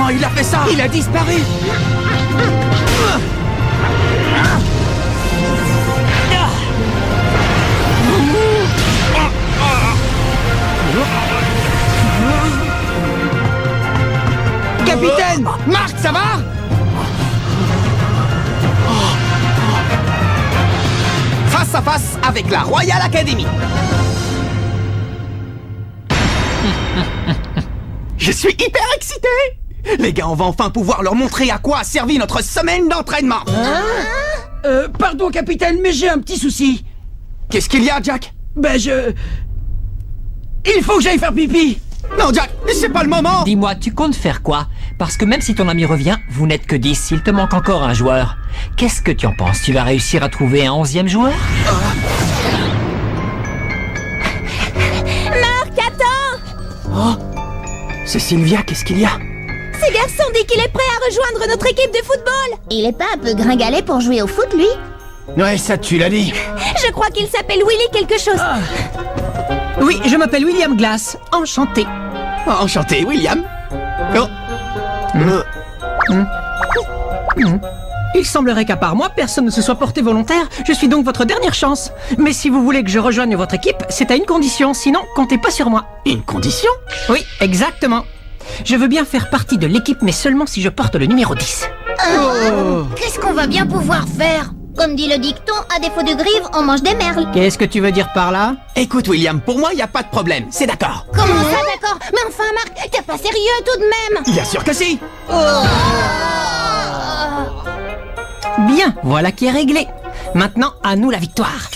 Comment il a fait ça? Il a disparu. Capitaine! Marc, ça va? Face à face avec la Royal Academy. Je suis hyper excité! Les gars, on va enfin pouvoir leur montrer à quoi a servi notre semaine d'entraînement. Pardon, capitaine, mais j'ai un petit souci. Qu'est-ce qu'il y a, Jack? Il faut que j'aille faire pipi. Non, Jack, c'est pas le moment. Dis-moi, tu comptes faire quoi? Parce que même si ton ami revient, vous n'êtes que 10, il te manque encore un joueur. Qu'est-ce que tu en penses? Tu vas réussir à trouver un 11e joueur? Marc, attends! Oh, c'est Sylvia, qu'est-ce qu'il y a? Ce garçon dit qu'il est prêt à rejoindre notre équipe de football. Il est pas un peu gringalet pour jouer au foot, lui? Ouais, ça tu l'as dit. Je crois qu'il s'appelle Willy quelque chose. Oui, je m'appelle William Glass. Enchanté. Enchanté, William. Oh. Il semblerait qu'à part moi, personne ne se soit porté volontaire. Je suis donc votre dernière chance. Mais si vous voulez que je rejoigne votre équipe, c'est à une condition. Sinon, comptez pas sur moi. Une condition? Oui, exactement. Je veux bien faire partie de l'équipe, mais seulement si je porte le numéro 10. Qu'est-ce qu'on va bien pouvoir faire? Comme dit le dicton, à défaut de grive, on mange des merles. Qu'est-ce que tu veux dire par là? Écoute, William, pour moi, il n'y a pas de problème. C'est d'accord. Comment ça, d'accord? Mais enfin, Marc, t'es pas sérieux tout de même. Bien sûr que si. Bien, voilà qui est réglé. Maintenant, à nous la victoire.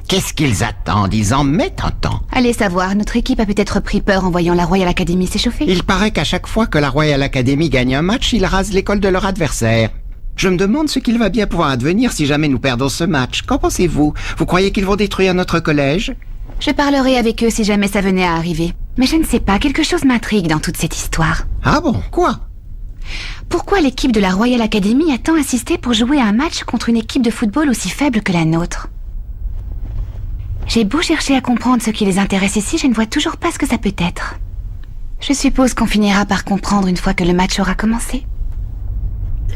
Qu'est-ce qu'ils attendent? Ils en mettent un temps. Allez savoir, notre équipe a peut-être pris peur en voyant la Royal Academy s'échauffer. Il paraît qu'à chaque fois que la Royal Academy gagne un match, ils rasent l'école de leur adversaire. Je me demande ce qu'il va bien pouvoir advenir si jamais nous perdons ce match. Qu'en pensez-vous? Vous croyez qu'ils vont détruire notre collège? Je parlerai avec eux si jamais ça venait à arriver. Mais je ne sais pas, quelque chose m'intrigue dans toute cette histoire. Ah bon? Quoi? Pourquoi l'équipe de la Royal Academy a tant insisté pour jouer à un match contre une équipe de football aussi faible que la nôtre? J'ai beau chercher à comprendre ce qui les intéresse ici, je ne vois toujours pas ce que ça peut être. Je suppose qu'on finira par comprendre une fois que le match aura commencé.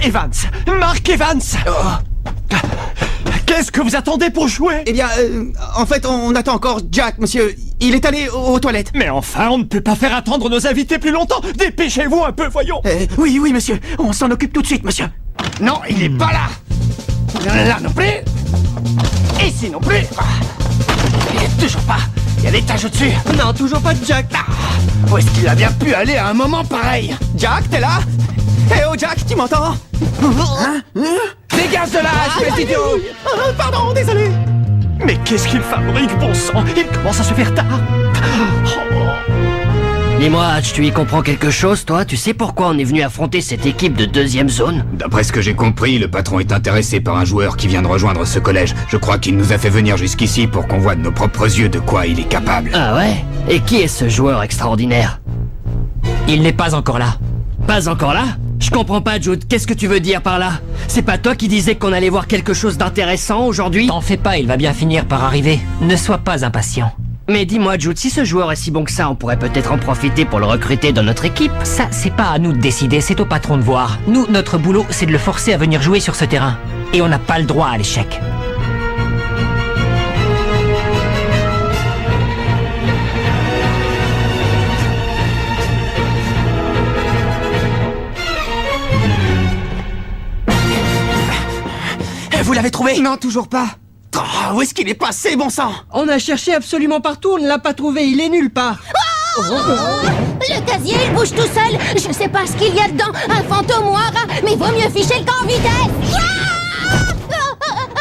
Evans! Marc Evans! Qu'est-ce que vous attendez pour jouer? Eh bien, en fait, on attend encore Jack, monsieur. Il est allé aux toilettes. Mais enfin, on ne peut pas faire attendre nos invités plus longtemps. Dépêchez-vous un peu, voyons. Oui, monsieur. On s'en occupe tout de suite, monsieur. Non, il est pas là. Là non plus. Ici non plus. Il est toujours pas. Il y a des taches au-dessus. Non, toujours pas de Jack. Où est-ce qu'il a bien pu aller à un moment pareil? Jack, t'es là? Eh oh, Jack, tu m'entends? Hein? Dégage de là, espèce d'idiot! Pardon, désolé. Mais qu'est-ce qu'il fabrique, bon sang? Il commence à se faire tard. Dis-moi, Hatch, tu y comprends quelque chose, toi? Tu sais pourquoi on est venu affronter cette équipe de 2e zone? D'après ce que j'ai compris, le patron est intéressé par un joueur qui vient de rejoindre ce collège. Je crois qu'il nous a fait venir jusqu'ici pour qu'on voie de nos propres yeux de quoi il est capable. Ah ouais? Et qui est ce joueur extraordinaire? Il n'est pas encore là. Pas encore là? Je comprends pas, Jude. Qu'est-ce que tu veux dire par là? C'est pas toi qui disais qu'on allait voir quelque chose d'intéressant aujourd'hui? T'en fais pas, il va bien finir par arriver. Ne sois pas impatient. Mais dis-moi, Jude, si ce joueur est si bon que ça, on pourrait peut-être en profiter pour le recruter dans notre équipe. Ça, c'est pas à nous de décider, c'est au patron de voir. Nous, notre boulot, c'est de le forcer à venir jouer sur ce terrain. Et on n'a pas le droit à l'échec. Vous l'avez trouvé? Non, toujours pas. Où est-ce qu'il est passé, bon sang? On a cherché absolument partout, on ne l'a pas trouvé, il est nulle part. Le casier, il bouge tout seul. Je sais pas ce qu'il y a dedans. Un fantôme ou un rat. Mais vaut mieux ficher le camp en vitesse.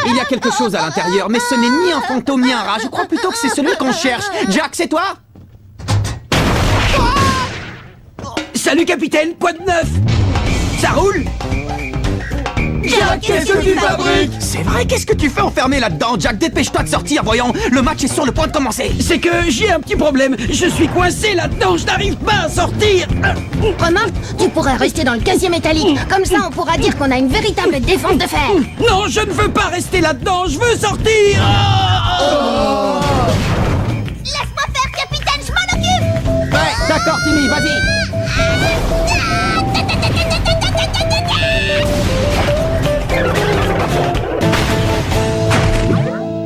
Il y a quelque chose à l'intérieur, mais ce n'est ni un fantôme ni un rat. Je crois plutôt que c'est celui qu'on cherche. Jack, c'est toi? Salut, capitaine, quoi de neuf? Ça roule? Jack, qu'est-ce que tu fabriques? C'est vrai, qu'est-ce que tu fais enfermé là-dedans, Jack? Dépêche-toi de sortir, voyons. Le match est sur le point de commencer. C'est que j'ai un petit problème. Je suis coincé là-dedans, je n'arrive pas à sortir. Remarque, tu pourrais rester dans le casier métallique. Comme ça, on pourra dire qu'on a une véritable défense de fer. Non, je ne veux pas rester là-dedans, je veux sortir. Laisse-moi faire, capitaine, je m'en occupe. Ouais, d'accord, Timmy, vas-y.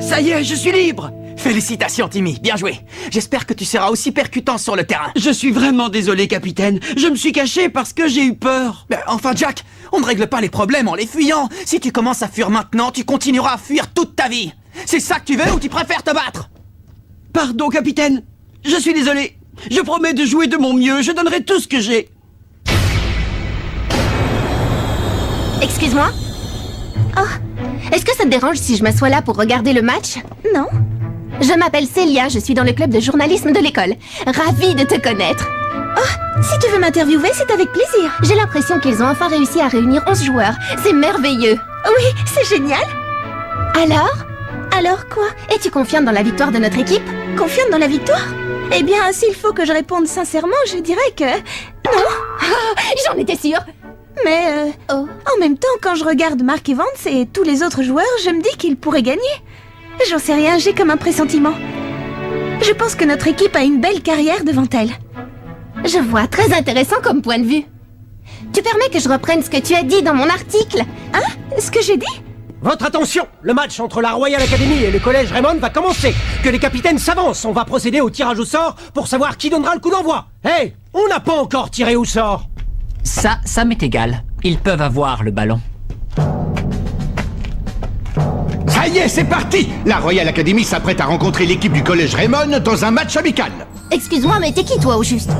Ça y est, je suis libre. Félicitations, Timmy, bien joué. J'espère que tu seras aussi percutant sur le terrain. Je suis vraiment désolé, capitaine. Je me suis caché parce que j'ai eu peur. Ben, enfin, Jack, on ne règle pas les problèmes en les fuyant. Si tu commences à fuir maintenant, tu continueras à fuir toute ta vie. C'est ça que tu veux ou tu préfères te battre? Pardon, capitaine. Je suis désolé. Je promets de jouer de mon mieux. Je donnerai tout ce que j'ai. Excuse-moi? Oh, est-ce que ça te dérange si je m'assois là pour regarder le match? Non. Je m'appelle Célia, je suis dans le club de journalisme de l'école. Ravie de te connaître. Oh, si tu veux m'interviewer, c'est avec plaisir. J'ai l'impression qu'ils ont enfin réussi à réunir 11 joueurs. C'est merveilleux. Oui, c'est génial. Alors quoi? Es-tu confiante dans la victoire de notre équipe? Confiante dans la victoire? Eh bien, s'il faut que je réponde sincèrement, je dirais que... non. J'en étais sûre. Mais, en même temps, quand je regarde Mark Evans et tous les autres joueurs, je me dis qu'ils pourraient gagner. J'en sais rien, j'ai comme un pressentiment. Je pense que notre équipe a une belle carrière devant elle. Je vois, très intéressant comme point de vue. Tu permets que je reprenne ce que tu as dit dans mon article? Hein? Ce que j'ai dit? Votre attention! Le match entre la Royal Academy et le collège Raymond va commencer. Que les capitaines s'avancent. On va procéder au tirage au sort pour savoir qui donnera le coup d'envoi. Hey! On n'a pas encore tiré au sort! Ça m'est égal. Ils peuvent avoir le ballon. Ça y est, c'est parti! La Royal Academy s'apprête à rencontrer l'équipe du collège Raymond dans un match amical. Excuse-moi, mais t'es qui toi au juste?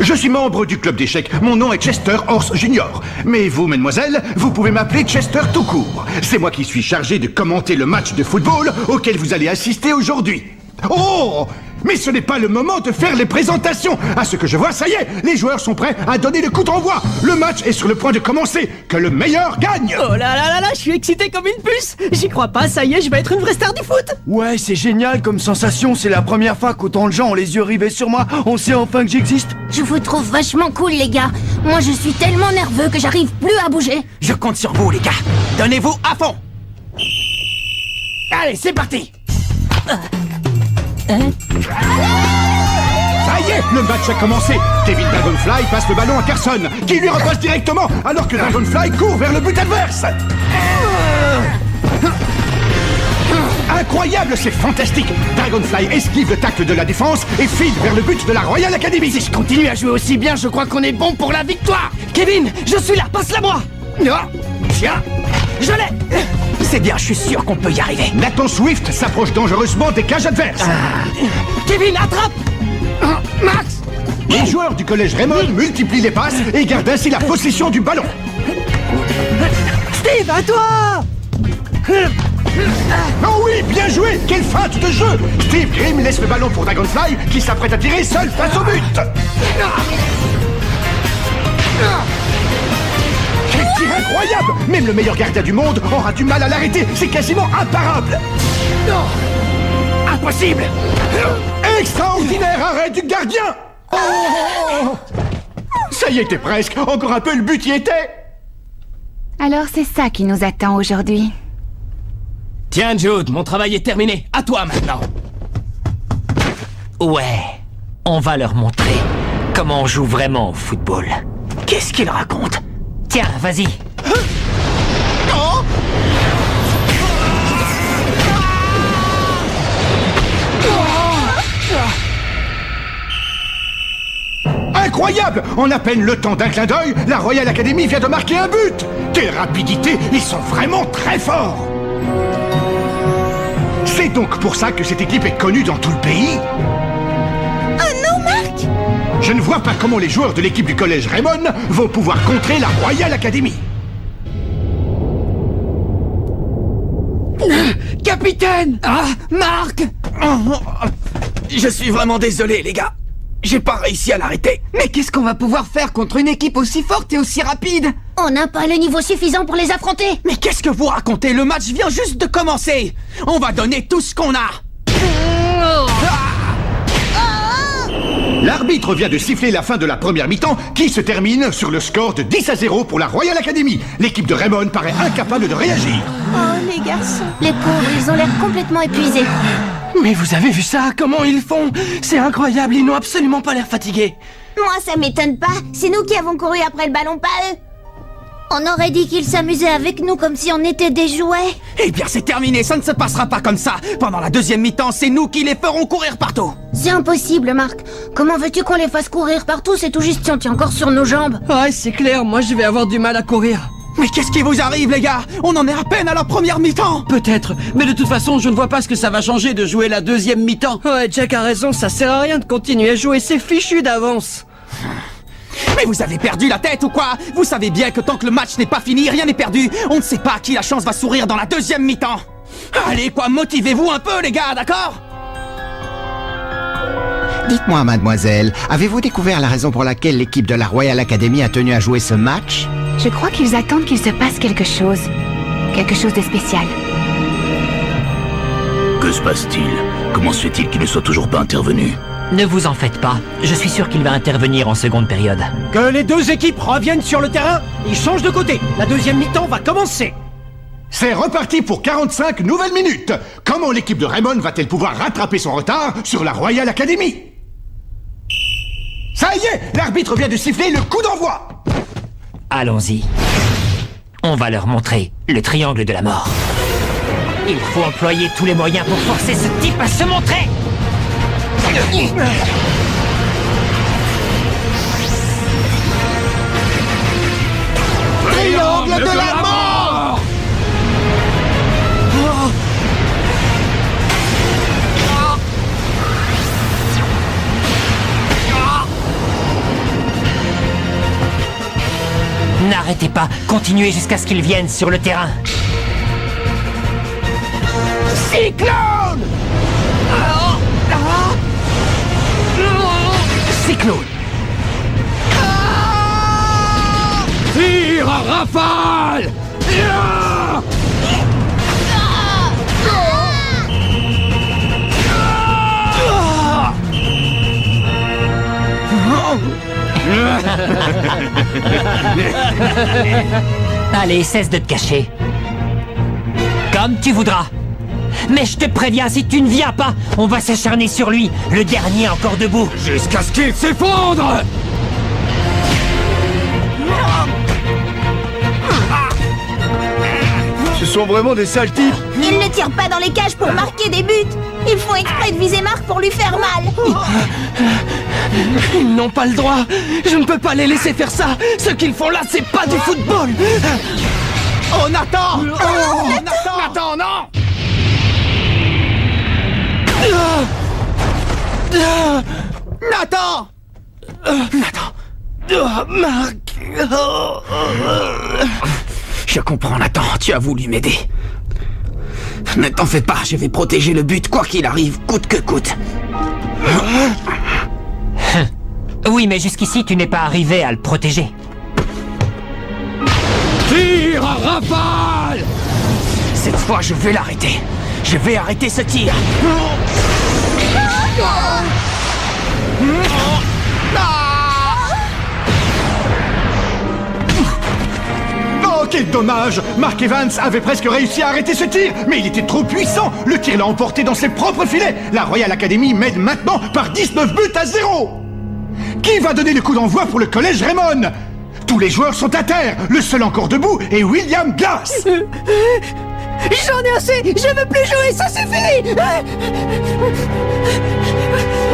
Je suis membre du club d'échecs. Mon nom est Chester Horse Junior. Mais vous, mesdemoiselles, vous pouvez m'appeler Chester tout court. C'est moi qui suis chargé de commenter le match de football auquel vous allez assister aujourd'hui. Oh! Mais ce n'est pas le moment de faire les présentations. À ce que je vois, ça y est, les joueurs sont prêts à donner le coup d'envoi. Le match est sur le point de commencer. Que le meilleur gagne. Oh là là là là, je suis excité comme une puce! J'y crois pas, ça y est, je vais être une vraie star du foot! Ouais, c'est génial comme sensation. C'est la première fois qu'autant de gens ont les yeux rivés sur moi. On sait enfin que j'existe. Je vous trouve vachement cool, les gars. Moi, je suis tellement nerveux que j'arrive plus à bouger. Je compte sur vous, les gars. Donnez-vous à fond. Allez, c'est parti. Ça y est, le match a commencé. Kevin Dragonfly passe le ballon à Carson, qui lui repasse directement, alors que Dragonfly court vers le but adverse. Incroyable, c'est fantastique. Dragonfly esquive le tacle de la défense et file vers le but de la Royal Academy. Si je continue à jouer aussi bien, je crois qu'on est bon pour la victoire. Kevin, je suis là, passe-la moi. Non. Tiens, je l'ai. C'est bien, je suis sûr qu'on peut y arriver. Nathan Swift s'approche dangereusement des cages adverses. Kevin, attrape. Max. Les joueurs du collège Raymond multiplient les passes et gardent ainsi la possession du ballon. Steve, à toi! Oh oui, bien joué! Quelle feinte de jeu! Steve Grimm laisse le ballon pour Dragonfly, qui s'apprête à tirer seul face au but. Quel tir incroyable! Même le meilleur gardien du monde aura du mal à l'arrêter. C'est quasiment imparable. Impossible. Extraordinaire arrêt du gardien. Oh! Ça y était presque. Encore un peu, le but y était. Alors c'est ça qui nous attend aujourd'hui. Tiens, Jude, mon travail est terminé. À toi maintenant. Ouais, on va leur montrer comment on joue vraiment au football. Qu'est-ce qu'il raconte? Tiens, vas-y. Incroyable! En à peine le temps d'un clin d'œil, la Royal Academy vient de marquer un but! Quelle rapidité! Ils sont vraiment très forts! C'est donc pour ça que cette équipe est connue dans tout le pays? Oh non, Marc! Je ne vois pas comment les joueurs de l'équipe du collège Raymond vont pouvoir contrer la Royal Academy. Capitaine! Ah, Marc! Je suis vraiment désolé, les gars. J'ai pas réussi à l'arrêter. Mais qu'est-ce qu'on va pouvoir faire contre une équipe aussi forte et aussi rapide? On n'a pas le niveau suffisant pour les affronter. Mais qu'est-ce que vous racontez? Le match vient juste de commencer. On va donner tout ce qu'on a. L'arbitre vient de siffler la fin de la première mi-temps qui se termine sur le score de 10-0 pour la Royal Academy. L'équipe de Raymond paraît incapable de réagir. Oh, les garçons. Les pauvres, ils ont l'air complètement épuisés. Mais vous avez vu ça? Comment ils font? C'est incroyable, ils n'ont absolument pas l'air fatigués. Moi, ça m'étonne pas. C'est nous qui avons couru après le ballon, pas eux. On aurait dit qu'ils s'amusaient avec nous comme si on était des jouets. Eh bien, c'est terminé, ça ne se passera pas comme ça. Pendant la deuxième mi-temps, c'est nous qui les ferons courir partout. C'est impossible, Marc. Comment veux-tu qu'on les fasse courir partout? C'est tout juste si on tient encore sur nos jambes. Ouais, c'est clair, moi je vais avoir du mal à courir. Mais qu'est-ce qui vous arrive, les gars? On en est à peine à la première mi-temps. Peut-être, mais de toute façon, je ne vois pas ce que ça va changer de jouer la deuxième mi-temps. Ouais, Jack a raison, ça sert à rien de continuer à jouer, c'est fichu d'avance. Mais vous avez perdu la tête ou quoi? Vous savez bien que tant que le match n'est pas fini, rien n'est perdu. On ne sait pas à qui la chance va sourire dans la deuxième mi-temps. Allez, quoi, motivez-vous un peu, les gars, d'accord? Dites-moi, mademoiselle, avez-vous découvert la raison pour laquelle l'équipe de la Royal Academy a tenu à jouer ce match? Je crois qu'ils attendent qu'il se passe quelque chose. Quelque chose de spécial. Que se passe-t-il? Comment se fait-il qu'il ne soit toujours pas intervenu? Ne vous en faites pas, je suis sûr qu'il va intervenir en seconde période. Que les deux équipes reviennent sur le terrain, ils changent de côté. La deuxième mi-temps va commencer. C'est reparti pour 45 nouvelles minutes. Comment l'équipe de Raymond va-t-elle pouvoir rattraper son retard sur la Royal Academy? Ça y est, l'arbitre vient de siffler le coup d'envoi. Allons-y. On va leur montrer le triangle de la mort. Il faut employer tous les moyens pour forcer ce type à se montrer. Triangle de la mort! N'arrêtez pas, continuez jusqu'à ce qu'ils viennent sur le terrain. Cyclone! Cyclone. Tire à rafale! Allez, cesse de te cacher. Comme tu voudras. Mais je te préviens, si tu ne viens pas, on va s'acharner sur lui, le dernier encore debout. Jusqu'à ce qu'il s'effondre! Ce sont vraiment des sales types! Ils ne tirent pas dans les cages pour marquer des buts. Ils font exprès de viser Marc pour lui faire mal. Ils n'ont pas le droit! Je ne peux pas les laisser faire ça! Ce qu'ils font là, c'est pas du football! Oh, Nathan! Oh, Nathan! Nathan, non! Nathan! Nathan! Marc! Je comprends, Nathan, tu as voulu m'aider. Ne t'en fais pas, je vais protéger le but quoi qu'il arrive, coûte que coûte. Oui, mais jusqu'ici, tu n'es pas arrivé à le protéger. Tire à rafale! Cette fois, je vais l'arrêter. Je vais arrêter ce tir. Oh, quel dommage! Mark Evans avait presque réussi à arrêter ce tir, mais il était trop puissant! Le tir l'a emporté dans ses propres filets! La Royal Academy mène maintenant par 19 buts à 0! Qui va donner le coup d'envoi pour le collège Raymond? Tous les joueurs sont à terre! Le seul encore debout est William Glass! J'en ai assez! Je veux plus jouer, ça suffit!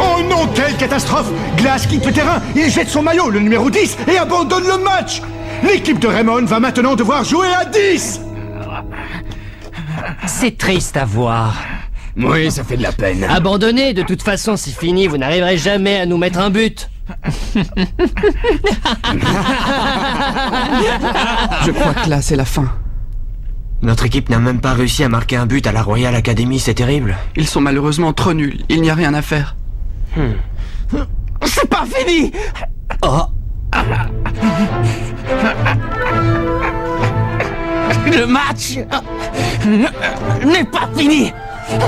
Oh non, quelle catastrophe! Glass quitte le terrain, il jette son maillot, le numéro 10, et abandonne le match! L'équipe de Raymond va maintenant devoir jouer à 10! C'est triste à voir. Oui, ça fait de la peine. Abandonnez, de toute façon, c'est fini, vous n'arriverez jamais à nous mettre un but. Je crois que là, c'est la fin. Notre équipe n'a même pas réussi à marquer un but à la Royal Academy, c'est terrible. Ils sont malheureusement trop nuls, il n'y a rien à faire. C'est pas fini! Oh. Le match n'est pas fini!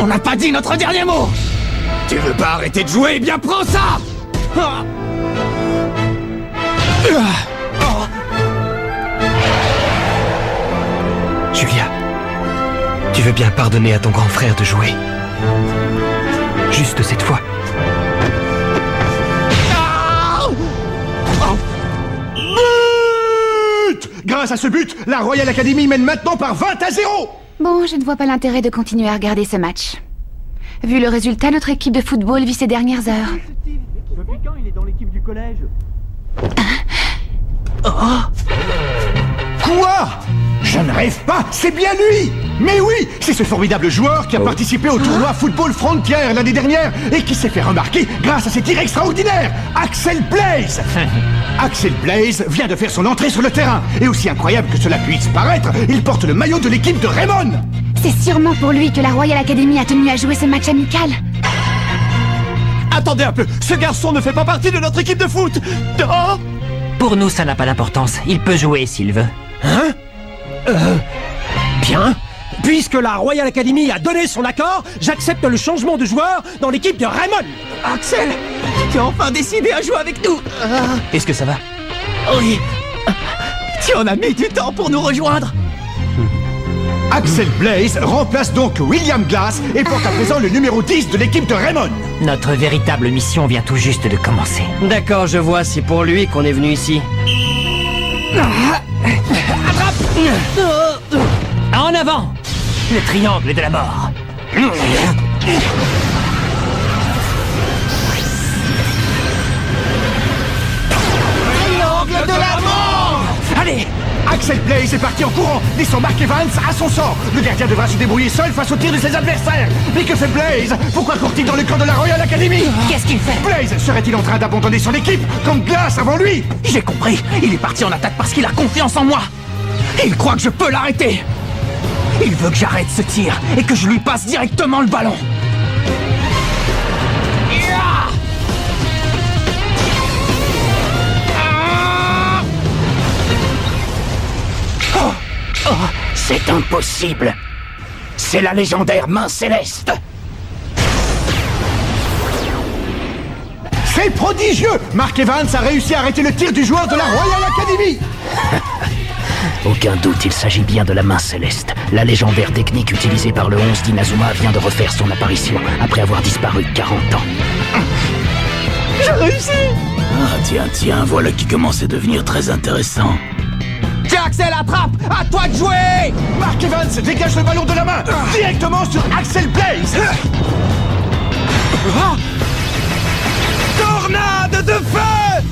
On n'a pas dit notre dernier mot! Tu veux pas arrêter de jouer? Eh bien, prends ça! Julia, tu veux bien pardonner à ton grand frère de jouer? Juste cette fois. But! Grâce à ce but, la Royal Academy mène maintenant par 20-0. Bon, je ne vois pas l'intérêt de continuer à regarder ce match. Vu le résultat, notre équipe de football vit ces dernières heures. Depuis quand il est dans l'équipe du collège? Quoi? Je ne rêve pas, c'est bien lui! Mais oui, c'est ce formidable joueur qui a participé au tournoi Football Frontier l'année dernière et qui s'est fait remarquer grâce à ses tirs extraordinaires, Axel Blaze. Axel Blaze vient de faire son entrée sur le terrain et aussi incroyable que cela puisse paraître, il porte le maillot de l'équipe de Raymond. C'est sûrement pour lui que la Royal Academy a tenu à jouer ce match amical. Attendez un peu, ce garçon ne fait pas partie de notre équipe de foot. Oh! Pour nous, ça n'a pas d'importance. Il peut jouer s'il veut. Hein? Bien. Puisque la Royal Academy a donné son accord, j'accepte le changement de joueur dans l'équipe de Raymond. Axel, tu as enfin décidé à jouer avec nous. Est-ce que ça va? Oui. Tu en as mis du temps pour nous rejoindre. Axel Blaze remplace donc William Glass et porte à présent le numéro 10 de l'équipe de Raymond. Notre véritable mission vient tout juste de commencer. D'accord, je vois, c'est pour lui qu'on est venu ici. En avant! Le triangle de la mort. Triangle de la mort! Allez, Axel Blaze est parti en courant, laissant Mark Evans à son sort. Le gardien devra se débrouiller seul face aux tirs de ses adversaires. Mais que fait Blaze? Pourquoi court-il dans le camp de la Royal Academy? Qu'est-ce qu'il fait? Blaze serait-il en train d'abandonner son équipe, comme Glass avant lui? J'ai compris, il est parti en attaque parce qu'il a confiance en moi. Il croit que je peux l'arrêter. Il veut que j'arrête ce tir et que je lui passe directement le ballon. C'est impossible. C'est la légendaire main céleste. C'est prodigieux! Mark Evans a réussi à arrêter le tir du joueur de la Royal Academy. Aucun doute, il s'agit bien de la main céleste. La légendaire technique utilisée par le 11 d'Inazuma vient de refaire son apparition après avoir disparu 40 ans. J'ai réussi! Ah tiens, voilà qui commence à devenir très intéressant. Tiens Axel, attrape! À toi de jouer! Mark Evans dégage le ballon de la main directement sur Axel Blaze. Tornade de feu!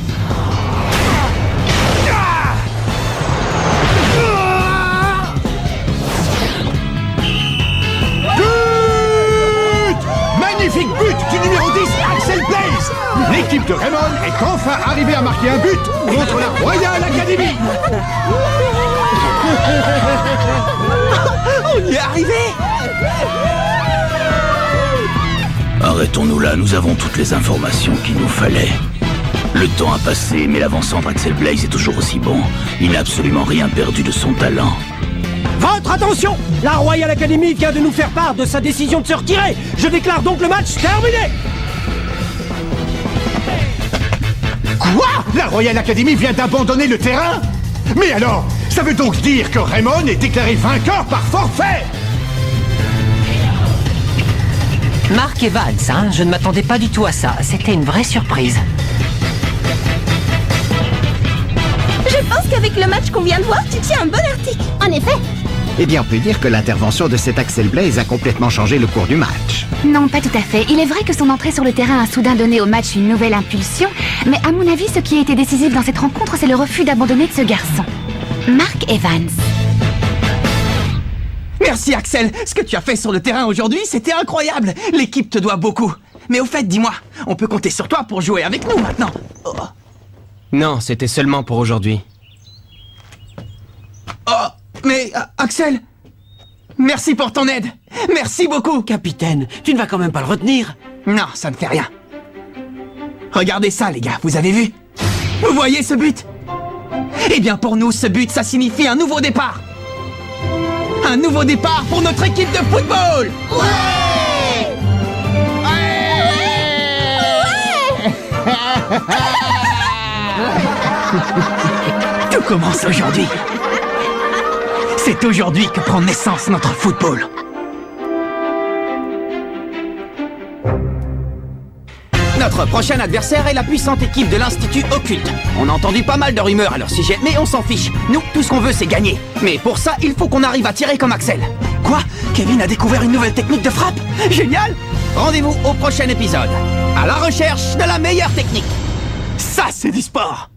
But! Magnifique but du numéro 10, Axel Blaze. L'équipe de Raymond est enfin arrivée à marquer un but contre la Royal Academy. On y est arrivé! Arrêtons-nous là, nous avons toutes les informations qu'il nous fallait. Le temps a passé, mais l'avant-centre Axel Blaze est toujours aussi bon. Il n'a absolument rien perdu de son talent. Votre attention! La Royal Academy vient de nous faire part de sa décision de se retirer. Je déclare donc le match terminé. Quoi? La Royal Academy vient d'abandonner le terrain? Mais alors, ça veut donc dire que Raymond est déclaré vainqueur par forfait? Mark Evans, hein? Je ne m'attendais pas du tout à ça. C'était une vraie surprise. Je pense qu'avec le match qu'on vient de voir, tu tiens un bon article. En effet. Eh bien, on peut dire que l'intervention de cet Axel Blaze a complètement changé le cours du match. Non, pas tout à fait. Il est vrai que son entrée sur le terrain a soudain donné au match une nouvelle impulsion, mais à mon avis, ce qui a été décisif dans cette rencontre, c'est le refus d'abandonner de ce garçon. Mark Evans. Merci Axel, ce que tu as fait sur le terrain aujourd'hui, c'était incroyable. L'équipe te doit beaucoup. Mais au fait, dis-moi, on peut compter sur toi pour jouer avec nous maintenant. Oh, Non, c'était seulement pour aujourd'hui. mais Axel, merci pour ton aide. Merci beaucoup. Capitaine, tu ne vas quand même pas le retenir? Non, ça ne fait rien. Regardez ça, les gars, vous avez vu? Vous voyez ce but? Eh bien, pour nous, ce but, ça signifie un nouveau départ. Un nouveau départ pour notre équipe de football. Ouais! Tout commence aujourd'hui. C'est aujourd'hui que prend naissance notre football. Notre prochain adversaire est la puissante équipe de l'Institut Occulte. On a entendu pas mal de rumeurs à leur sujet, mais on s'en fiche. Nous, tout ce qu'on veut, c'est gagner. Mais pour ça, il faut qu'on arrive à tirer comme Axel. Quoi? Kevin a découvert une nouvelle technique de frappe? Génial! Rendez-vous au prochain épisode. À la recherche de la meilleure technique. Ça, c'est du sport!